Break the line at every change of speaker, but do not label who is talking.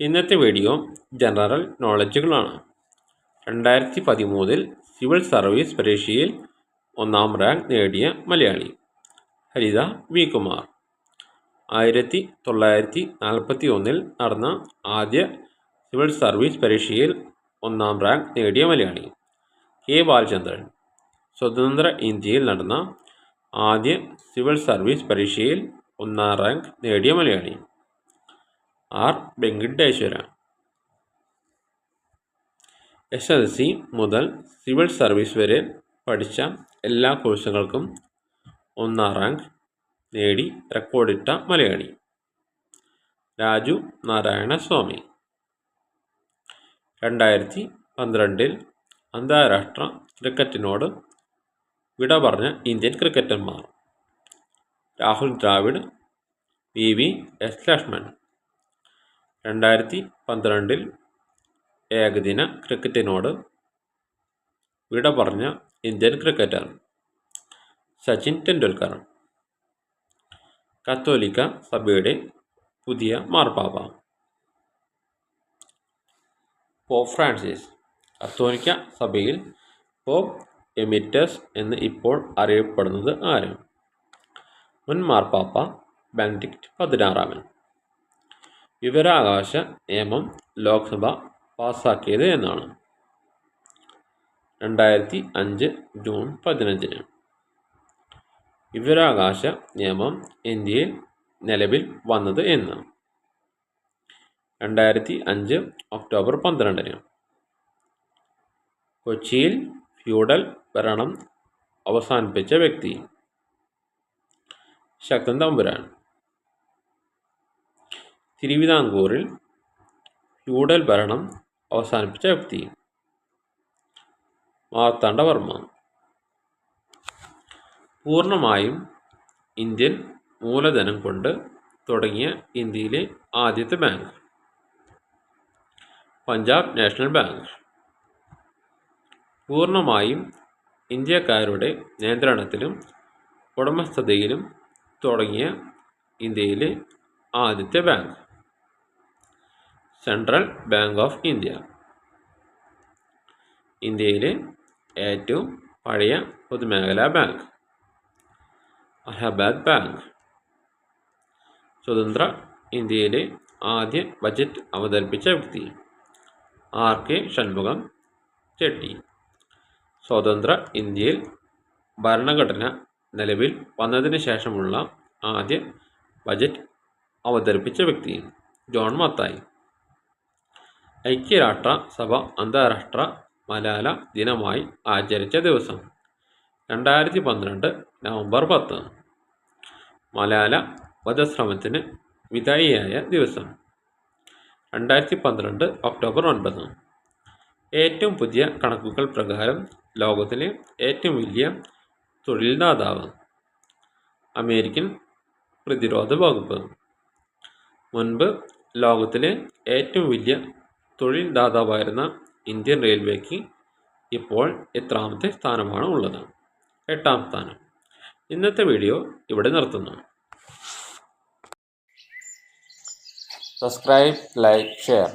ഇന്നത്തെ video general നോളജുകളാണ്. 2013 civil service പരീക്ഷയിൽ 1ാം rank നേടിയ മലയാളി ഹരിത വി. കുമാർ. 1941 നടന്ന ആദ്യ സിവിൽ സർവീസ് പരീക്ഷയിൽ 1ാം റാങ്ക് നേടിയ മലയാളി കെ. ബാലചന്ദ്രൻ. സ്വതന്ത്ര ഇന്ത്യയിൽ നടന്ന ആദ്യ സിവിൽ സർവീസ് പരീക്ഷയിൽ 1ാം റാങ്ക് നേടിയ മലയാളി ആർ. വെങ്കിടേശ്വര. SSLC മുതൽ സിവിൽ സർവീസ് വരെ പഠിച്ച എല്ലാ കോഴ്സുകൾക്കും 1ാം റാങ്ക് നേടി റെക്കോർഡിട്ട മലയാളി രാജു നാരായണ സ്വാമി. 2012 അന്താരാഷ്ട്ര ക്രിക്കറ്റിനോട് വിട പറഞ്ഞ ഇന്ത്യൻ ക്രിക്കറ്റർമാർ രാഹുൽ ദ്രാവിഡ്, VVS ലക്ഷ്മൺ. 2012 ഏകദിന ക്രിക്കറ്റിനോട് വിട പറഞ്ഞ ഇന്ത്യൻ ക്രിക്കറ്റർ സച്ചിൻ ടെണ്ടുൽക്കർ. കത്തോലിക്ക സഭയുടെ പുതിയ മാർപ്പാപ്പ പോപ്പ് ഫ്രാൻസിസ്. കത്തോലിക്ക സഭയിൽ പോപ്പ് എമിറ്റസ് എന്ന് ഇപ്പോൾ അറിയപ്പെടുന്നത് ആര്? മുൻ മാർപ്പാപ്പ ബെനഡിക്ട് 16. വിവരാവകാശ നിയമം ലോക്സഭ പാസാക്കിയത് എന്നാണ്? 2005 ജൂൺ 15. വിവരാവകാശ നിയമം ഇന്ത്യയിൽ നിലവിൽ വന്നത് എന്ന്? 2005 ഒക്ടോബർ 12. കൊച്ചിയിൽ ഫ്യൂഡൽ ഭരണം അവസാനിപ്പിച്ച വ്യക്തി ശക്തൻ തമ്പുരാൻ. തിരുവിതാംകൂറിൽ ഫ്യൂഡൽ ഭരണം അവസാനിപ്പിച്ച വ്യക്തി മാർത്താണ്ഡവർമ്മ. പൂർണ്ണമായും ഇന്ത്യൻ മൂലധനം കൊണ്ട് തുടങ്ങിയ ഇന്ത്യയിലെ ആദ്യത്തെ ബാങ്ക് പഞ്ചാബ് നാഷണൽ ബാങ്ക്. പൂർണ്ണമായും ഇന്ത്യക്കാരുടെ നിയന്ത്രണത്തിലും ഉടമസ്ഥതയിലും തുടങ്ങിയ ഇന്ത്യയിലെ ആദ്യത്തെ bank central bank of India. ഇന്ത്യയിലെ ഏറ്റവും പഴയ പൊതുമേഖലാ ബാങ്ക് അലഹബാദ് ബാങ്ക്. സ്വതന്ത്ര ഇന്ത്യയിലെ ആദ്യ ബജറ്റ് അവതരിപ്പിച്ച വ്യക്തി RK ഷൺമുഖം ചെട്ടി. സ്വതന്ത്ര ഇന്ത്യയിൽ ഭരണഘടന നിലവിൽ വന്നതിന് ശേഷമുള്ള ആദ്യ ബജറ്റ് അവതരിപ്പിച്ച വ്യക്തി ജോൺ മത്തായി. ഐക്യരാഷ്ട്ര സഭ അന്താരാഷ്ട്ര മലാല ദിനമായി ആചരിച്ച ദിവസം 2012 നവംബർ 10. മലാല വധശ്രമത്തിന് വിധേയയായ ദിവസം 2012 ഒക്ടോബർ 9. ഏറ്റവും പുതിയ കണക്കുകൾ പ്രകാരം ലോകത്തിലെ ഏറ്റവും വലിയ തൊഴിൽദാതാവ് അമേരിക്കൻ പ്രതിരോധ വകുപ്പ്. മുൻപ് ലോകത്തിലെ ഏറ്റവും വലിയ തൊഴിൽദാതാവായിരുന്ന ഇന്ത്യൻ റെയിൽവേക്ക് ഇപ്പോൾ എത്രാമത്തെ സ്ഥാനമാണ് ഉള്ളത്? 8ാം സ്ഥാനം. ഇന്നത്തെ വീഡിയോ ഇവിടെ നിർത്തുന്നു. Subscribe, like, share.